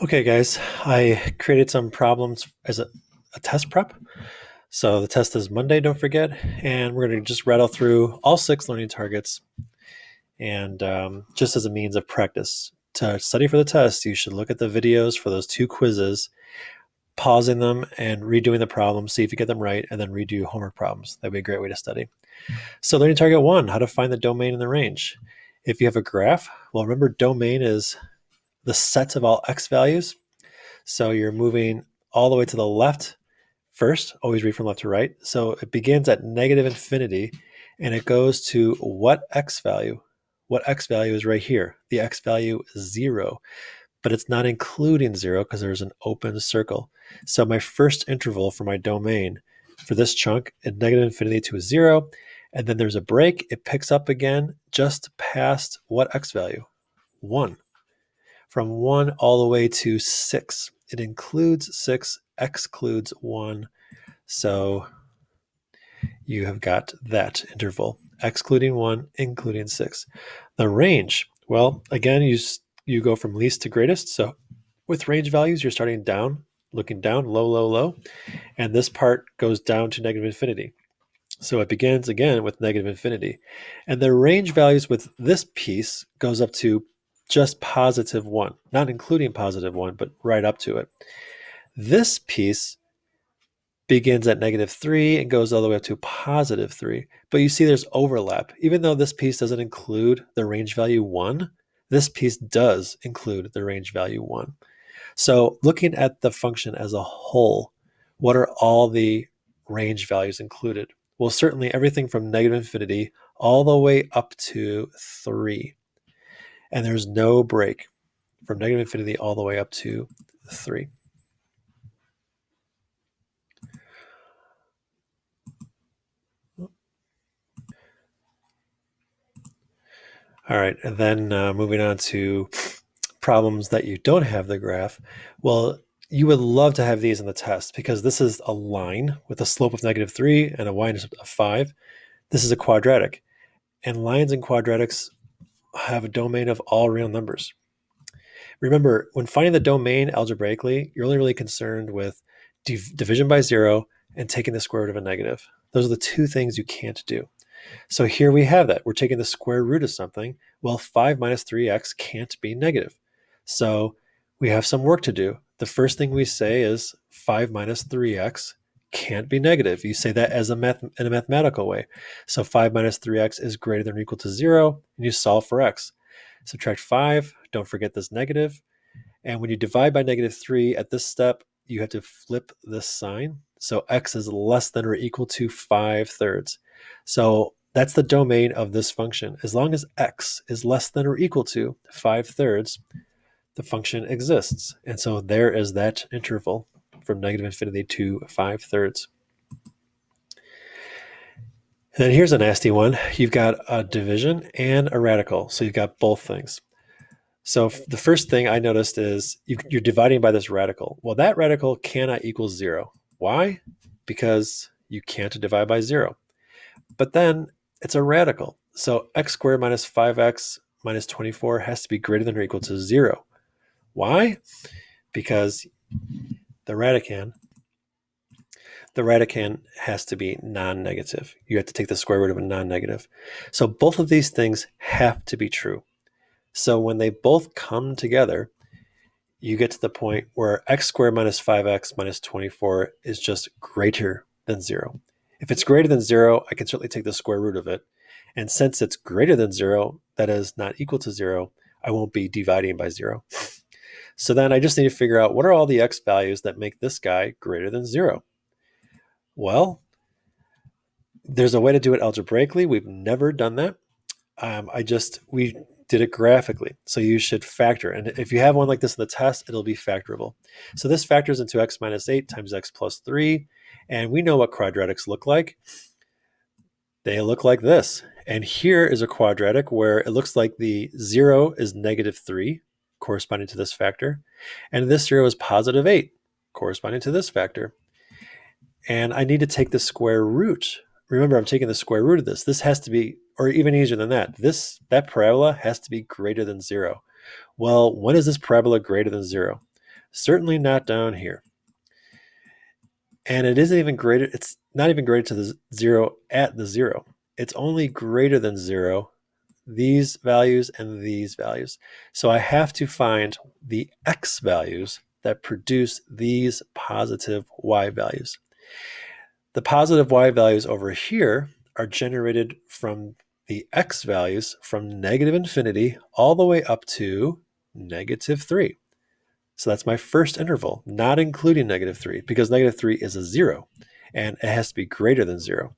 Okay, guys, I created some problems as a test prep. So the test is Monday, don't forget, and we're going to just rattle through all 6 learning targets. And just as a means of practice, to study for the test, you should look at the videos for those 2 quizzes, pausing them and redoing the problems, see if you get them right, and then redo homework problems. That'd be a great way to study. So learning target 1, how to find the domain and the range. If you have a graph, well, remember domain is the set of all x values. So you're moving all the way to the left first, always read from left to right. So it begins at negative infinity and it goes to what x value? What x value is right here? The x value is 0, but it's not including 0 because there's an open circle. So my first interval for my domain for this chunk is negative infinity to a 0. And then there's a break. It picks up again just past what x value? 1. From 1 all the way to 6. It includes 6, excludes 1. So you have got that interval, excluding 1, including 6. The range, well, again, you go from least to greatest. So with range values, you're starting down, looking down, low, low, low. And this part goes down to negative infinity. So it begins again with negative infinity. And the range values with this piece goes up to just positive 1, not including positive 1, but right up to it. This piece begins at negative 3 and goes all the way up to positive 3. But you see there's overlap. Even though this piece doesn't include the range value 1, this piece does include the range value 1. So looking at the function as a whole, what are all the range values included? Well, certainly everything from negative infinity all the way up to 3. And there's no break from negative infinity all the way up to 3. All right, and then moving on to problems that you don't have the graph. Well, you would love to have these in the test because this is a line with a slope of negative 3 and a y-intercept of 5. This is a quadratic, and lines and quadratics have a domain of all real numbers. Remember, when finding the domain algebraically, you're only really concerned with division by 0 and taking the square root of a negative. Those are the 2 things you can't do. So here we have that. We're taking the square root of something. Well, 5 minus 3x can't be negative. So we have some work to do. The first thing we say is 5 minus 3x can't be negative. You say that as in a mathematical way. So 5 minus 3x is greater than or equal to 0, and you solve for x. Subtract 5, don't forget this negative. And when you divide by negative 3 at this step, you have to flip this sign. So x is less than or equal to 5/3. So that's the domain of this function. As long as x is less than or equal to 5/3, the function exists. And so there is that interval from negative infinity to 5/3. And then here's a nasty one. You've got a division and a radical. So you've got both things. So the first thing I noticed is you're dividing by this radical. Well, that radical cannot equal 0. Why? Because you can't divide by 0. But then it's a radical. So x squared minus 5x minus 24 has to be greater than or equal to 0. Why? Because the radicand has to be non-negative. You have to take the square root of a non-negative. So both of these things have to be true. So when they both come together, you get to the point where x squared minus 5x minus 24 is just greater than 0. If it's greater than 0, I can certainly take the square root of it. And since it's greater than 0, that is not equal to 0, I won't be dividing by 0. So then I just need to figure out what are all the x values that make this guy greater than 0. Well, there's a way to do it algebraically. We've never done that. We did it graphically. So you should factor. And if you have one like this in the test, it'll be factorable. So this factors into x minus 8 times x plus 3. And we know what quadratics look like. They look like this. And here is a quadratic where it looks like the 0 is negative 3, corresponding to this factor. And this 0 is positive 8, corresponding to this factor. And I need to take the square root. Remember, I'm taking the square root of this. This has to be, or even easier than that, that parabola has to be greater than 0. Well, when is this parabola greater than 0? Certainly not down here. And it isn't even greater, it's not even greater to the 0 at the 0. It's only greater than 0, these values and these values. So I have to find the x values that produce these positive y values. The positive y values over here are generated from the x values from negative infinity all the way up to negative 3. So that's my first interval, not including negative 3, because negative 3 is a 0, and it has to be greater than 0.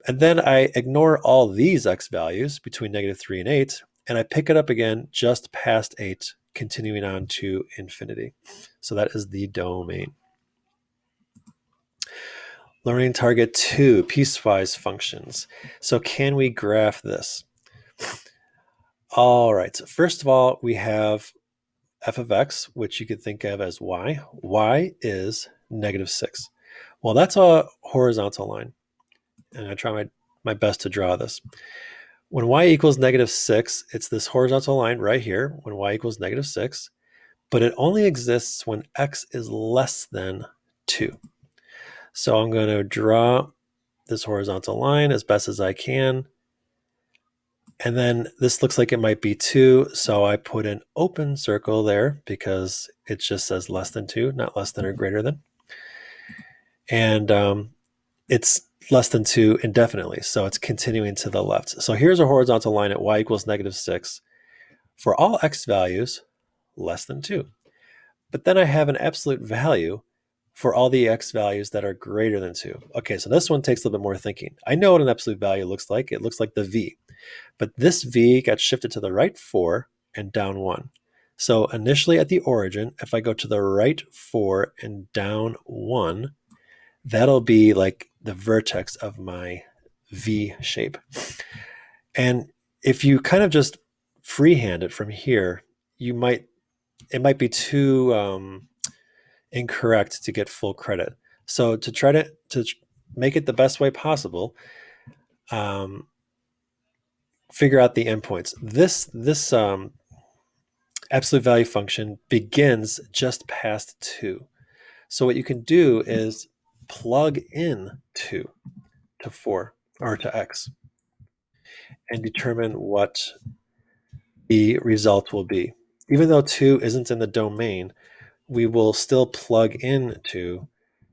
And then I ignore all these x values between negative 3 and 8, and I pick it up again just past 8, continuing on to infinity. So that is the domain. Learning target 2, piecewise functions. So can we graph this? All right, so first of all, we have f of x, which you could think of as y. Y is negative 6. Well, that's a horizontal line, and I try my best to draw this. When y equals negative 6, it's this horizontal line right here, when y equals negative 6, but it only exists when x is less than 2. So I'm going to draw this horizontal line as best as I can. And then this looks like it might be 2, so I put an open circle there because it just says less than 2, not less than or greater than. And it's less than 2 indefinitely, so it's continuing to the left. So here's a horizontal line at y equals negative 6 for all x values less than 2. But then I have an absolute value for all the x values that are greater than 2. Okay, so this one takes a little bit more thinking. I know what an absolute value looks like. It looks like the v. But this v got shifted to the right 4 and down 1. So initially at the origin, if I go to the right 4 and down 1, that'll be like the vertex of my V shape. And if you kind of just freehand it from here, it might be too incorrect to get full credit. So to try to make it the best way possible, figure out the endpoints. This absolute value function begins just past 2. So what you can do is plug in 2 to 4 or to x and determine what the result will be. Even though 2 isn't in the domain, we will still plug in 2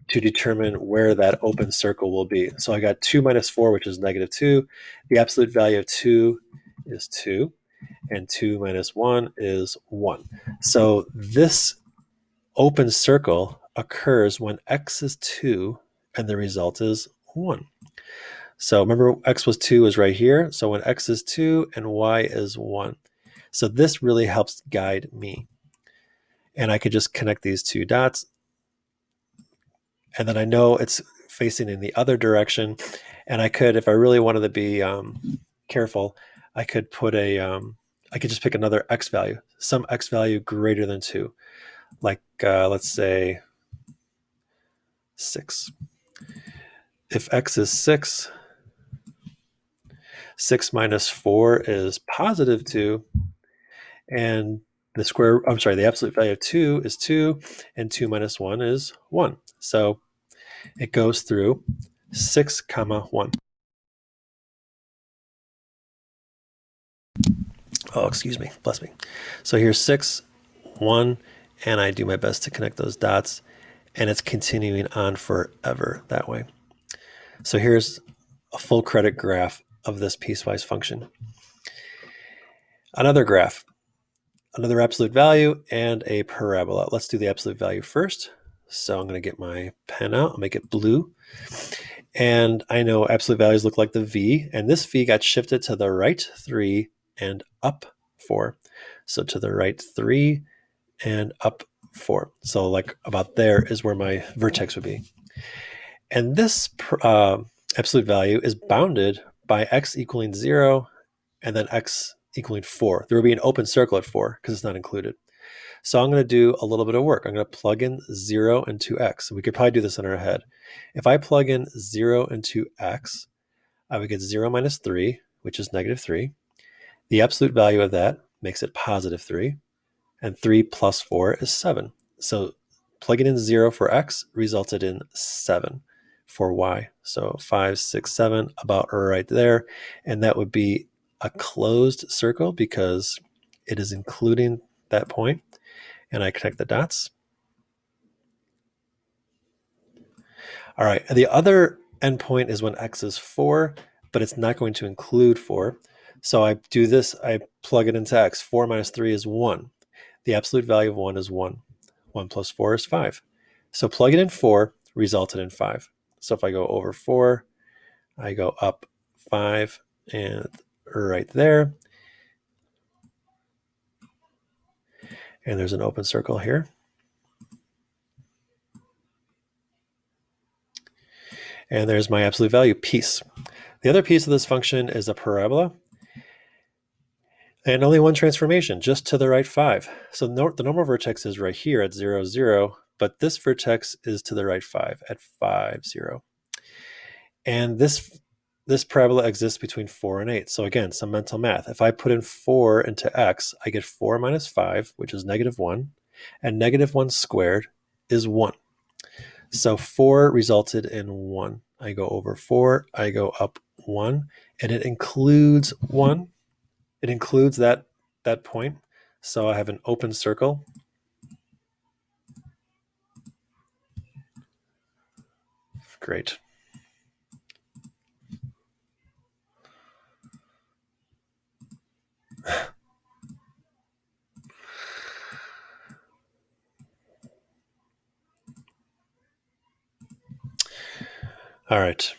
to determine where that open circle will be. So I got 2 minus 4, which is negative 2. The absolute value of 2 is 2, and 2 minus 1 is 1. So this open circle occurs when x is 2 and the result is 1. So remember, x was 2 is right here. So when x is 2 and y is 1. So this really helps guide me. And I could just connect these two dots. And then I know it's facing in the other direction. And I could, if I really wanted to be careful, I could put I could just pick another x value, some x value greater than 2. Like, let's say 6. If x is 6, 6 minus 4 is positive 2. And the absolute value of 2 is 2, and 2 minus 1 is 1. So it goes through 6, comma 1. Oh, excuse me, bless me. So here's 6, 1, and I do my best to connect those dots, and it's continuing on forever that way. So here's a full credit graph of this piecewise function. Another graph, another absolute value, and a parabola. Let's do the absolute value first. So I'm going to get my pen out, I'll make it blue. And I know absolute values look like the V, and this V got shifted to the right 3 and up 4. So to the right 3 and up 4. So like about there is where my vertex would be. And this absolute value is bounded by x equaling 0 and then x equaling 4. There will be an open circle at 4 because it's not included. So I'm going to do a little bit of work. I'm going to plug in 0 into x. We could probably do this in our head. If I plug in 0 into x, I would get 0 minus 3, which is negative 3. The absolute value of that makes it positive 3. And 3 plus 4 is 7. So plugging in 0 for x resulted in 7 for y. So 5, 6, 7, about right there. And that would be a closed circle because it is including that point. And I connect the dots. All right, the other endpoint is when x is 4, but it's not going to include 4. So I do this, I plug it into x. 4 minus 3 is 1. The absolute value of 1 is 1. 1 plus 4 is 5. So plug it in 4 resulted in 5. So if I go over 4, I go up 5 and right there. And there's an open circle here. And there's my absolute value piece. The other piece of this function is a parabola. And only one transformation, just to the right 5. So the normal vertex is right here at 0, 0, but this vertex is to the right 5 at 5, 0. And this parabola exists between 4 and 8. So again, some mental math. If I put in 4 into x, I get 4 minus 5, which is negative 1. And negative 1 squared is 1. So 4 resulted in 1. I go over 4, I go up 1, and it includes 1. It includes that point. So I have an open circle. Great. All right.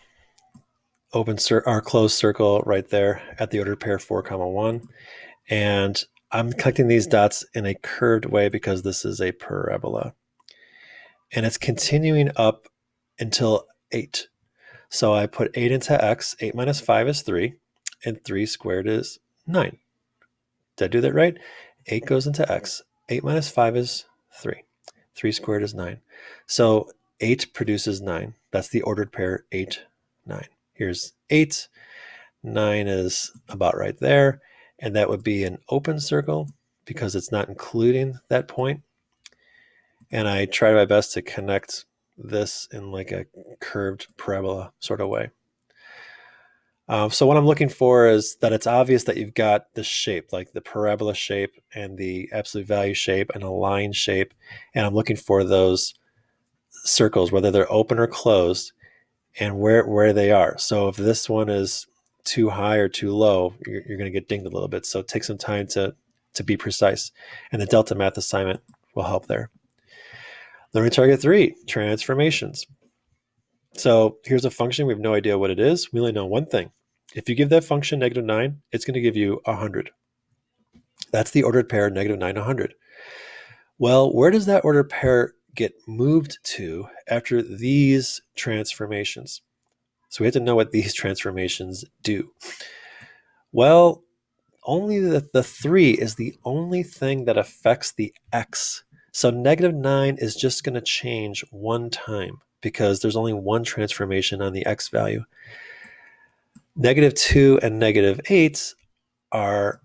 Our closed circle right there at the ordered pair 4, 1. And I'm connecting these dots in a curved way because this is a parabola. And it's continuing up until 8. So I put 8 into x. 8 minus 5 is 3. And 3 squared is 9. Did I do that right? 8 goes into x. 8 minus 5 is 3. 3 squared is 9. So 8 produces 9. That's the ordered pair 8, 9. Here's 8. 9 is about right there. And that would be an open circle because it's not including that point. And I try my best to connect this in like a curved parabola sort of way. So what I'm looking for is that it's obvious that you've got the shape, like the parabola shape and the absolute value shape and a line shape. And I'm looking for those circles, whether they're open or closed, and where they are. So if this one is too high or too low, you're going to get dinged a little bit. So take some time to be precise. And the Delta Math assignment will help there. Learning target 3, transformations. So here's a function. We have no idea what it is. We only know one thing. If you give that function negative 9, it's going to give you 100. That's the ordered pair negative 9, 100. Well, where does that ordered pair get moved to after these transformations? So we have to know what these transformations do. Well, only the 3 is the only thing that affects the x. So negative 9 is just going to change one time because there's only one transformation on the x value. Negative 2 and negative 8 are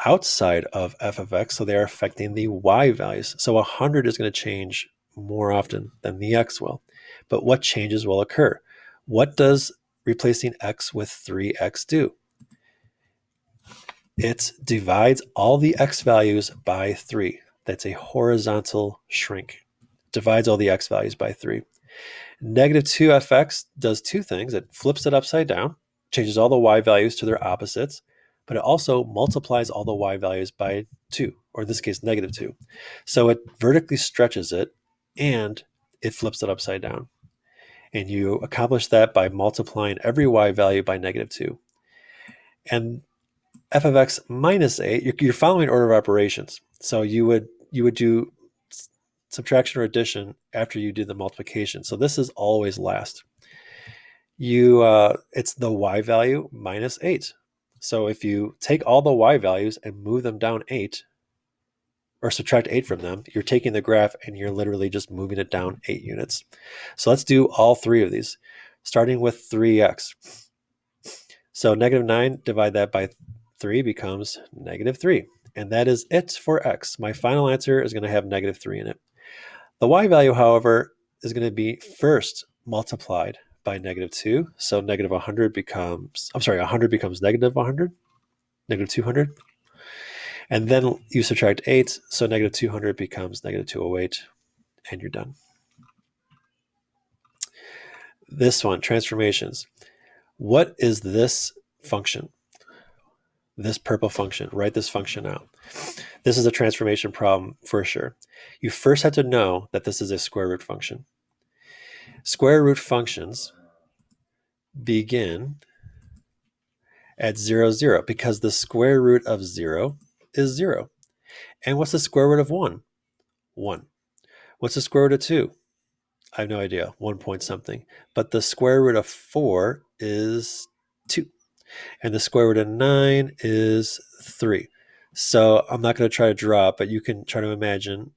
outside of f of x, so they're affecting the y values. So 100 is going to change more often than the x will. But what changes will occur? What does replacing x with 3x do? It divides all the x values by 3. That's a horizontal shrink. Divides all the x values by 3. Negative 2fx does two things. It flips it upside down, changes all the y values to their opposites, but it also multiplies all the y values by 2, or in this case, negative 2. So it vertically stretches it, and it flips it upside down. And you accomplish that by multiplying every y value by negative 2. And f of x minus 8, you're following order of operations. So you would do subtraction or addition after you do the multiplication. So this is always last. It's the y value minus 8. So if you take all the y values and move them down 8, or subtract 8 from them, you're taking the graph and you're literally just moving it down 8 units. So let's do all 3 of these, starting with 3x. So negative 9, divide that by 3 becomes negative 3. And that is it for x. My final answer is going to have negative 3 in it. The y value, however, is going to be first multiplied by -2. So negative 100 becomes, 100 becomes negative 100, negative 200. And then you subtract 8, so negative 200 becomes negative 208, and you're done. This one, transformations. What is this function? This purple function. Write this function out. This is a transformation problem for sure. You first have to know that this is a square root function. Square root functions begin at 0, 0, because the square root of 0 is 0. And what's the square root of 1? 1. What's the square root of 2? I have no idea, 1 point something. But the square root of 4 is 2. And the square root of 9 is 3. So I'm not going to try to draw it, but you can try to imagine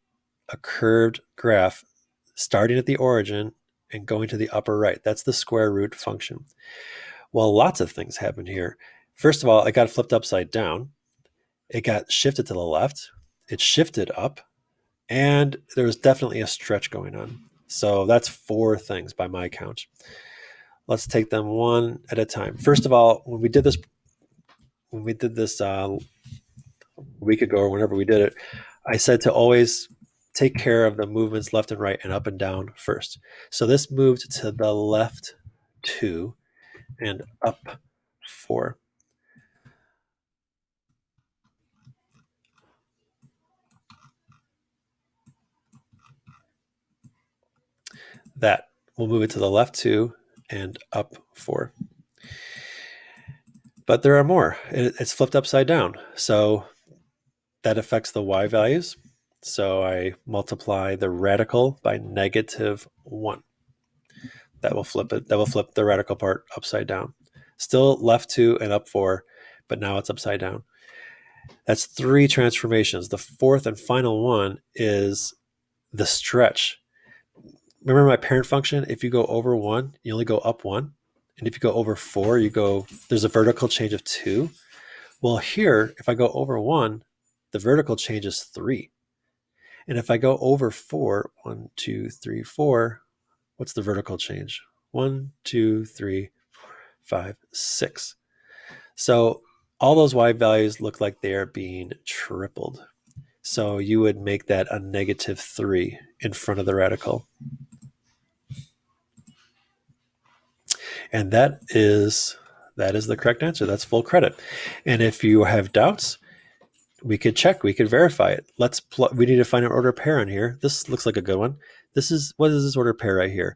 a curved graph starting at the origin and going to the upper right. That's the square root function. Well, lots of things happen here. First of all, it got flipped upside down. It got shifted to the left. It shifted up. And there was definitely a stretch going on. So that's 4 things by my count. Let's take them one at a time. First of all, when we did this a week ago or whenever we did it, I said to always take care of the movements left and right and up and down first. So this moved to the left 2 and up 4. That will move it to the left 2 and up 4. But there are more. It's flipped upside down. So that affects the y values. So I multiply the radical by -1. That will flip it. That will flip the radical part upside down. Still left 2 and up 4, but now it's upside down. That's 3 transformations. The fourth and final one is the stretch. Remember my parent function? If you go over 1, you only go up 1. And if you go over 4, there's a vertical change of 2. Well, here, if I go over 1, the vertical change is 3. And if I go over 4, 1, 2, 3, 4, what's the vertical change? 1, 2, 3, 5, 6. So all those y values look like they are being tripled. So you would make that a -3 in front of the radical. And that is the correct answer. That's full credit. And if you have doubts, we could check, we could verify it. We need to find an order pair on here. This looks like a good one. What is this order pair right here?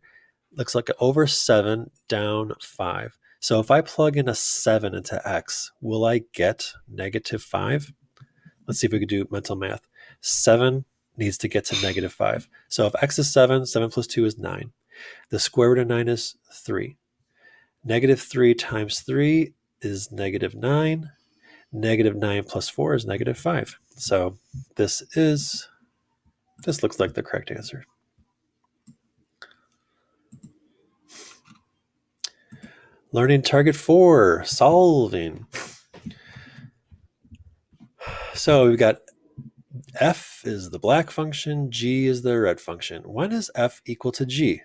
Looks like over 7, down 5. So if I plug in a 7 into x, will I get -5? Let's see if we could do mental math. 7 needs to get to -5. So if x is 7, 7 plus 2 is 9. The square root of 9 is 3. -3 times 3 is -9. -9 plus 4 is -5. So this looks like the correct answer. Learning target 4, solving. So we've got f is the black function, g is the red function. When is f equal to g?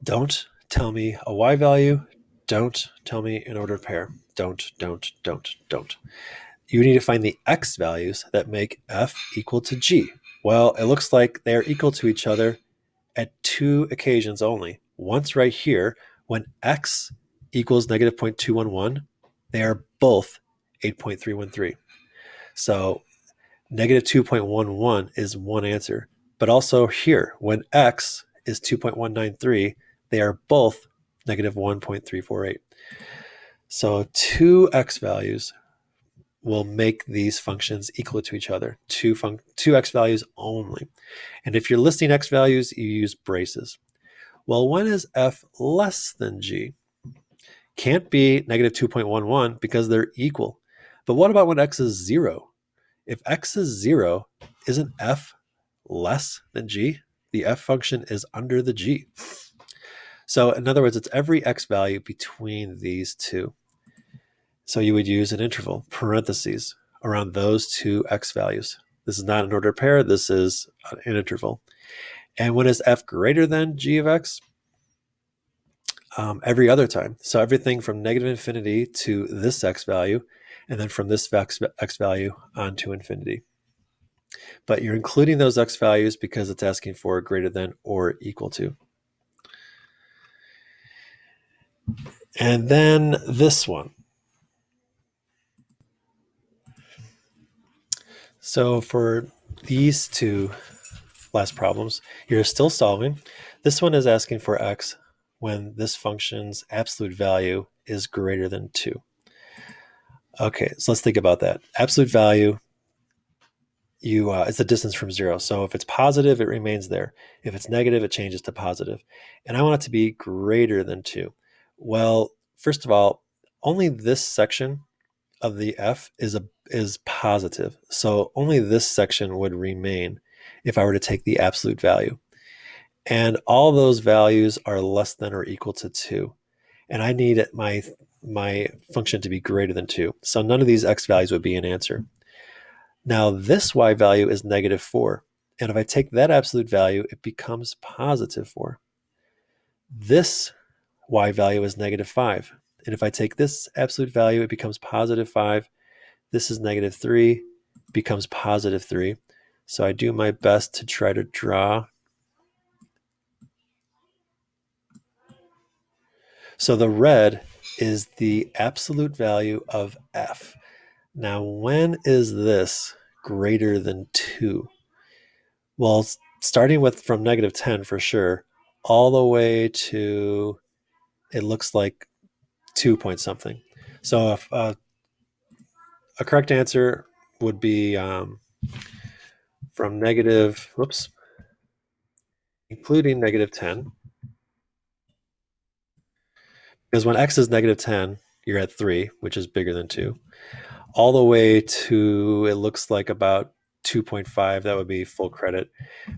Don't tell me a y value. Don't tell me an ordered pair. Don't. You need to find the x values that make f equal to g. Well, it looks like they're equal to each other at 2 occasions only. Once right here, when x equals -0.211, they are both 8.313. So -2.11 is one answer. But also here, when x is 2.193, they are both -1.348. So 2 x values will make these functions equal to each other. Two x values only. And if you're listing x values, you use braces. Well, when is f less than g? Can't be -2.11 because they're equal. But what about when x is 0? If x is 0, isn't f less than g? The f function is under the g. So in other words, it's every x value between these two. So you would use an interval, parentheses, around those 2 x values. This is not an ordered pair. This is an interval. And when is f greater than g of x? Every other time. So everything from negative infinity to this x value, and then from this x value on to infinity. But you're including those x values because it's asking for greater than or equal to. And then this one. So for these two last problems, you're still solving. This one is asking for x when this function's absolute value is greater than 2. Okay, so let's think about that. Absolute value, it's the distance from 0. So if it's positive, it remains there. If it's negative, it changes to positive. And I want it to be greater than 2. Well, first of all, only this section of the f is positive. So only this section would remain if I were to take the absolute value. And all those values are less than or equal to 2. And I need my function to be greater than 2. So none of these x values would be an answer. Now this y value is negative 4. And if I take that absolute value, it becomes positive 4. This y value is negative 5. And if I take this absolute value, it becomes positive 5. This is negative 3, becomes positive 3. So I do my best to try to draw. So the red is the absolute value of f. Now, when is this greater than 2? Well, starting with from negative 10 for sure, all the way to, it looks like 2 point something. So if, a correct answer would be from negative, including negative 10. Because when x is negative 10, you're at 3, which is bigger than 2. All the way to, it looks like about 2.5, that would be full credit.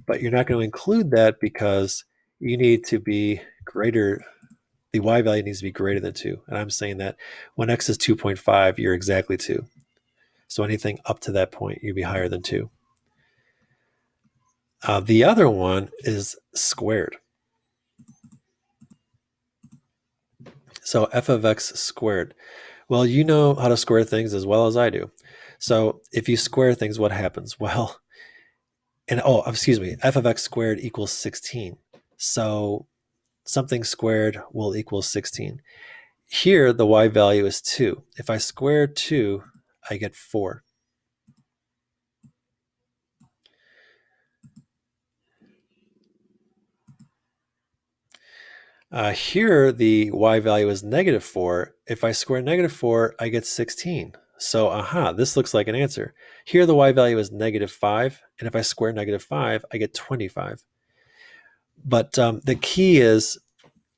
But you're not going to include that because you need to be greater, the y value needs to be greater than 2. And I'm saying that when x is 2.5, you're exactly 2. So anything up to that point, you'd be higher than 2. The other one is squared. So f of x squared. Well, you know how to square things as well as I do. So if you square things, what happens? Well, f of x squared equals 16. So something squared will equal 16. Here, the y value is 2. If I square 2, I get 4. Here, the y value is negative 4. If I square negative 4, I get 16. So, this looks like an answer. Here, the y value is negative 5. And if I square negative 5, I get 25. But the key is,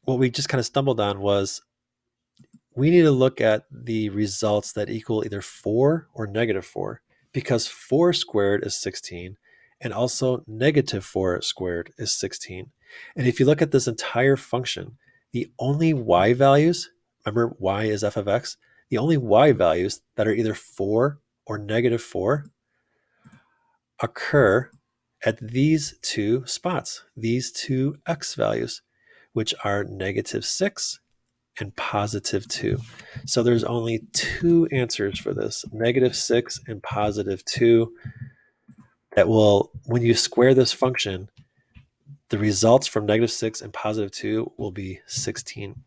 what we just kind of stumbled on was we need to look at the results that equal either 4 or negative 4, because 4 squared is 16, and also negative 4 squared is 16. And if you look at this entire function, the only y values, remember y is f of x, the only y values that are either 4 or negative 4 occur at these two spots, these two x values, which are negative 6 and positive 2. So there's only two answers for this, negative 6 and positive 2, that will, when you square this function, the results from negative 6 and positive 2 will be 16.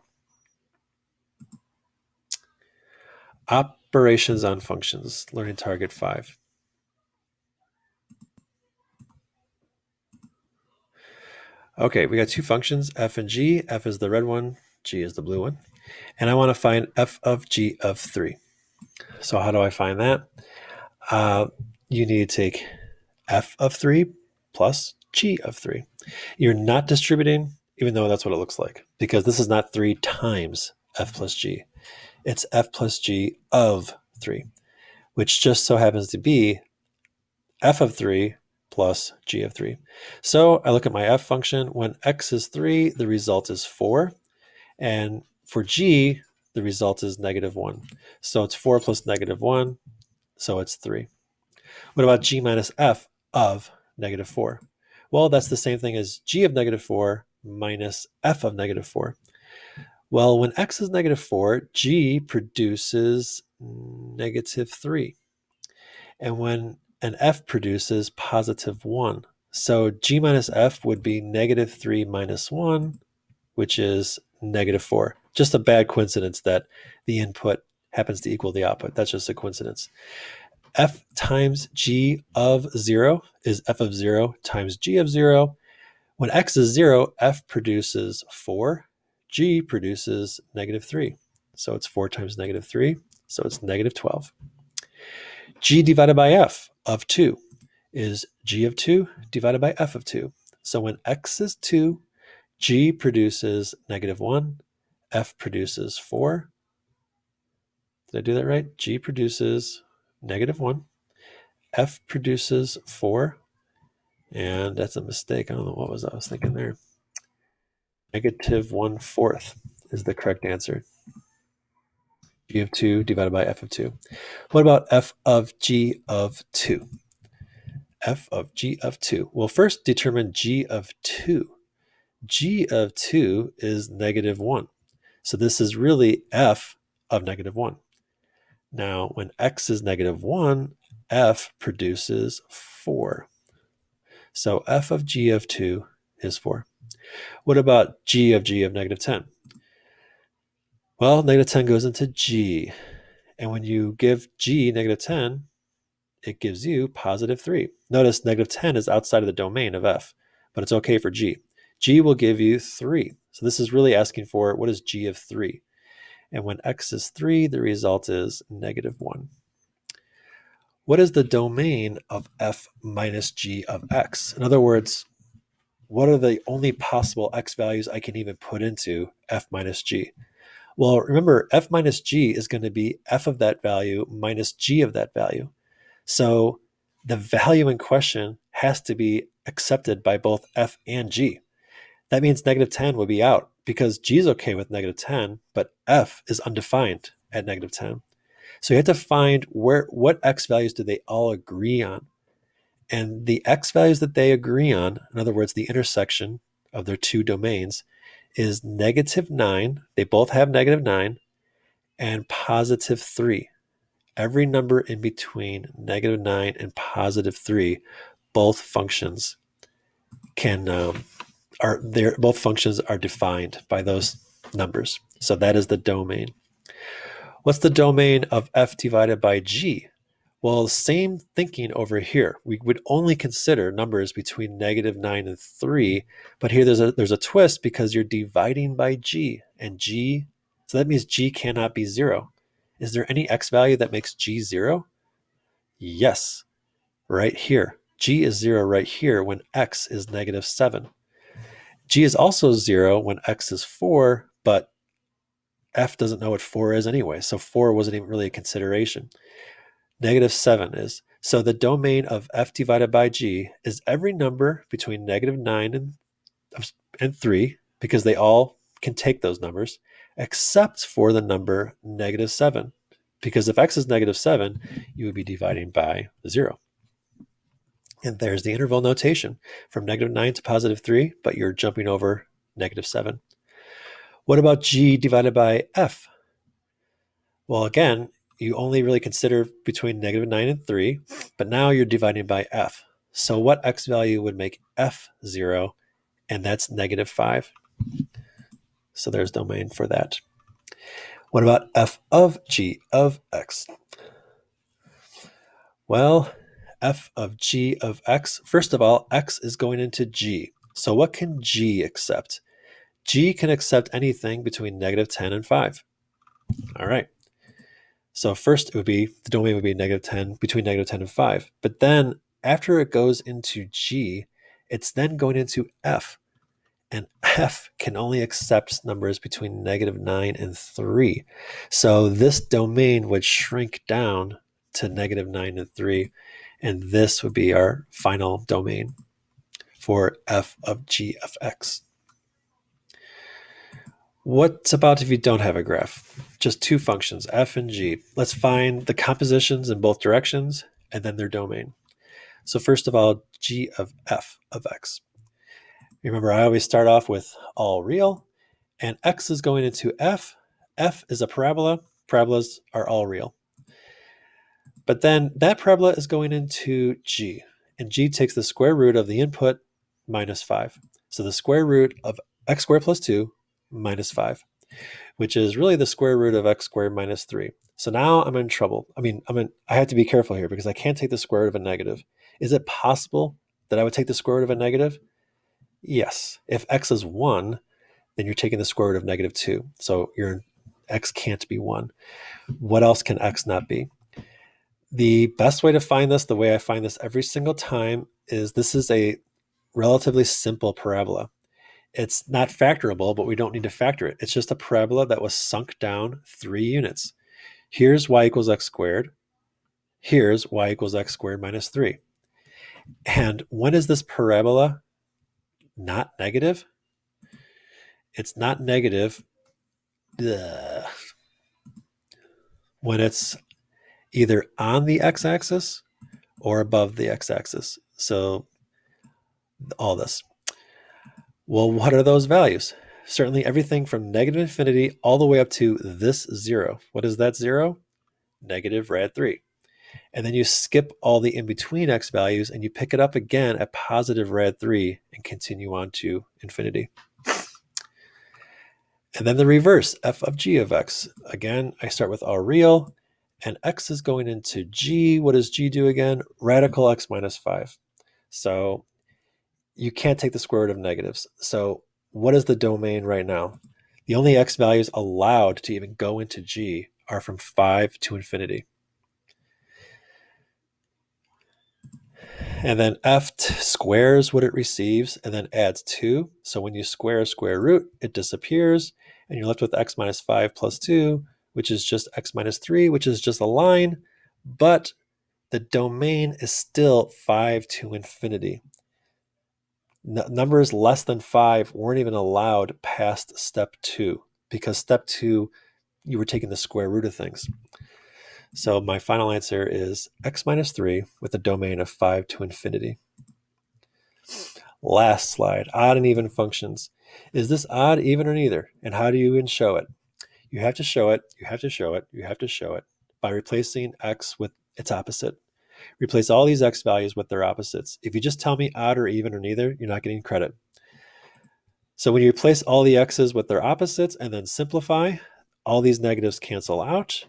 Operations on functions, learning target 5. Okay, we got two functions, f and g. F is the red one, g is the blue one. And I want to find f of g of 3. So how do I find that? You need to take f of 3 plus g of 3. You're not distributing, even though that's what it looks like, because this is not 3 times f plus g. It's f plus g of 3, which just so happens to be f of 3 plus g of 3. So I look at my f function. When x is 3, the result is 4. And for g, the result is negative 1. So it's 4 plus negative 1, so it's 3. What about g minus f of negative 4? Well, that's the same thing as g of negative 4 minus f of negative 4. Well, when x is negative 4, g produces negative 3. And when an f produces positive 1. So g minus f would be negative 3 minus 1, which is negative 4. Just a bad coincidence that the input happens to equal the output. That's just a coincidence. F times g of 0 is f of 0 times g of 0. When x is 0, f produces 4, g produces negative 3. So it's 4 times negative 3, so it's negative 12. G divided by f of 2 is g of 2 divided by f of 2. So when x is 2, g produces negative 1, f produces 4. Did I do that right? G produces negative 1, f produces 4, and that's a mistake. I don't know what I was thinking there. Negative 1/4 is the correct answer. G of 2 divided by f of 2. What about f of g of 2? F of g of 2. Well, first determine g of 2. G of 2 is negative 1. So this is really f of negative 1. Now, when x is negative 1, f produces 4. So f of g of 2 is 4. What about g of negative 10? Well, negative 10 goes into g. And when you give g negative 10, it gives you positive 3. Notice negative 10 is outside of the domain of f, but it's okay for g. G will give you 3. So this is really asking for what is g of 3? And when x is 3, the result is negative 1. What is the domain of f minus g of x? In other words, what are the only possible x values I can even put into f minus g? Well, remember, f minus g is going to be f of that value minus g of that value. So the value in question has to be accepted by both f and g. That means negative 10 would be out because g is okay with negative 10, but f is undefined at negative 10. So you have to find what x values do they all agree on. And the x values that they agree on, in other words, the intersection of their two domains, is negative 9. They both have negative 9 and positive 3. Every number in between negative 9 and positive 3, both functions both functions are defined by those numbers. So that is the domain. What's the domain of f divided by g? Well, same thinking over here. We would only consider numbers between negative 9 and 3, but here there's a twist because you're dividing by g, and g, so that means g cannot be 0. Is there any x value that makes g 0? Yes, right here. G is 0 right here when x is negative 7. G is also 0 when x is 4, but f doesn't know what 4 is anyway, so 4 wasn't even really a consideration. Negative 7 is. So the domain of f divided by g is every number between negative 9 and 3, because they all can take those numbers, except for the number negative 7. Because if x is negative 7, you would be dividing by 0. And there's the interval notation from negative 9 to positive 3, but you're jumping over negative 7. What about g divided by f? Well, again, you only really consider between negative 9 and 3, but now you're dividing by f. So what x value would make f 0? And that's negative 5. So there's domain for that. What about f of g of x? Well, f of g of x, first of all, x is going into g. So what can g accept? G can accept anything between negative 10 and 5. All right. So first the domain would be negative 10, between negative 10 and 5. But then after it goes into g, it's then going into f. And f can only accept numbers between negative 9 and 3. So this domain would shrink down to negative 9 and 3. And this would be our final domain for f of g of x. What about if you don't have a graph? Just two functions, f and g. Let's find the compositions in both directions and then their domain. So first of all, g of f of x. Remember, I always start off with all real, and x is going into f. F is a parabola. Parabolas are all real. But then that parabola is going into g, and g takes the square root of the input minus 5. So the square root of x squared plus 2 minus 5, which is really the square root of x squared minus 3. So now I'm in trouble. I have to be careful here because I can't take the square root of a negative. Is it possible that I would take the square root of a negative? Yes. If x is 1, then you're taking the square root of negative 2. So your x can't be 1. What else can x not be? The best way to find this, the way I find this every single time, is this is a relatively simple parabola. It's not factorable, but we don't need to factor it. It's just a parabola that was sunk down 3 units. Here's y equals x squared. Here's y equals x squared minus 3. And when is this parabola not negative? It's not negative when it's either on the x-axis or above the x-axis. So all this. Well, what are those values? Certainly everything from negative infinity all the way up to this 0. What is that 0? Negative rad 3. And then you skip all the in-between x values and you pick it up again at positive rad 3 and continue on to infinity. And then the reverse, f of g of x. Again, I start with all real, and x is going into g. What does g do again? Radical x minus 5. So you can't take the square root of negatives. So what is the domain right now? The only x values allowed to even go into g are from 5 to infinity. And then f squares what it receives and then adds 2. So when you square a square root, it disappears, and you're left with x minus 5 plus 2, which is just x minus 3, which is just a line, but the domain is still 5 to infinity. Numbers less than 5 weren't even allowed past step 2, because step 2, you were taking the square root of things. So my final answer is x minus 3 with a domain of 5 to infinity. Last slide, odd and even functions. Is this odd, even, or neither? And how do you even show it? You have to show it, you have to show it, you have to show it by replacing x with its opposite. Replace all these x values with their opposites. If you just tell me odd or even or neither, you're not getting credit. So when you replace all the x's with their opposites and then simplify, all these negatives cancel out.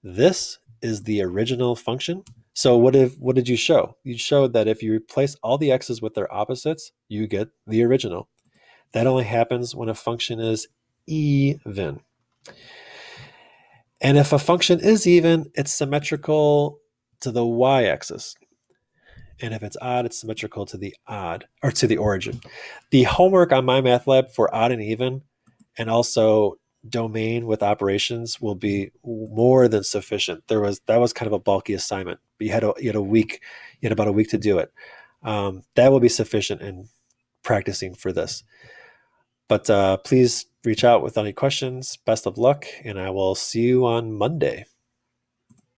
This is the original function. So what did you show? You showed that if you replace all the x's with their opposites, you get the original. That only happens when a function is even. And if a function is even, it's symmetrical to the y-axis. And if it's odd, it's symmetrical to the origin. The homework on my math lab for odd and even, and also domain with operations, will be more than sufficient. That was kind of a bulky assignment, but you had about a week to do it. That will be sufficient in practicing for this. But please reach out with any questions. Best of luck, and I will see you on Monday.